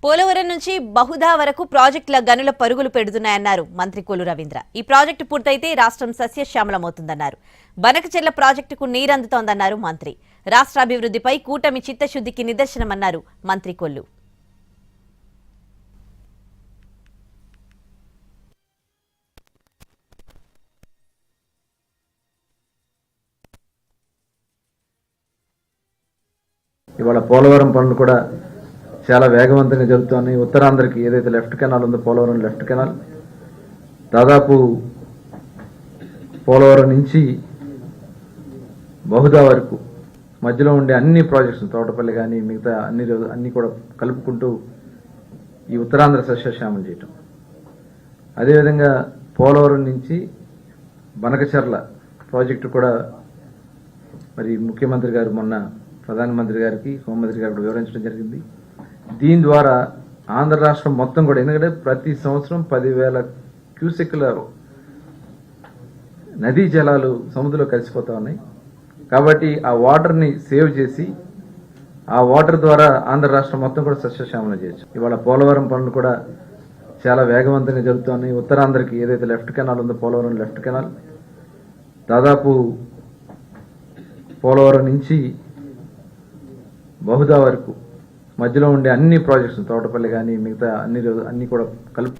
పోలవరం నుంచి బహుదా వరకు ప్రాజెక్టుల గనుల పరుగులు పెడుతున్నాయన్నారు మంత్రి కొల్లు రవీంద్ర. ఈ ప్రాజెక్టు పూర్తయితే రాష్ట్రం సస్యశ్యామలమవుతుందన్నారు. బనకచెర్ల ప్రాజెక్టుకు నీరందుతోందన్నారు మంత్రి. రాష్ట్రాభివృద్ధిపై కూటమి చిత్తశుద్ధికి నిదర్శనమన్నారు మంత్రి కొల్లు. ఇవాళ పోలవరం పనులు కూడా చాలా వేగవంతంగా జరుగుతున్నాయి. ఉత్తరాంధ్రకి ఏదైతే లెఫ్ట్ కెనాల్ ఉందో పోలవరం లెఫ్ట్ కెనాల్ దాదాపు పోలవరం నుంచి బహుదా వరకు మధ్యలో ఉండే అన్ని ప్రాజెక్ట్స్ తోటపల్లి కానీ మిగతా అన్ని కూడా కలుపుకుంటూ ఈ ఉత్తరాంధ్ర సస్యశ్యామం చేయటం. అదేవిధంగా పోలవరం నుంచి బనకచెర్ల ప్రాజెక్టు కూడా మరి ముఖ్యమంత్రి గారు మొన్న ప్రధానమంత్రి గారికి హోంమంత్రి గారికి వివరించడం జరిగింది. దీని ద్వారా ఆంధ్ర రాష్ట్రం మొత్తం కూడా, ఎందుకంటే ప్రతి సంవత్సరం 10,000 క్యూసెక్ల నదీ జలాలు సముద్రంలో కలిసిపోతా ఉన్నాయి. కాబట్టి ఆ వాటర్ని సేవ్ చేసి ఆ వాటర్ ద్వారా ఆంధ్ర రాష్ట్రం మొత్తం కూడా సస్యశ్యామలం చేయొచ్చు. ఇవాళ పోలవరం పనులు కూడా చాలా వేగవంతంగా జరుగుతున్నాయి. ఉత్తరాంధ్రకి ఏదైతే లెఫ్ట్ కెనాల్ ఉందో పోలవరం లెఫ్ట్ కెనాల్ దాదాపు పోలవరం నుంచి బహుదా వరకు మధ్యలో ఉండే అన్ని ప్రాజెక్ట్స్ తోటపల్లి కానీ మిగతా అన్ని కూడా కలుపు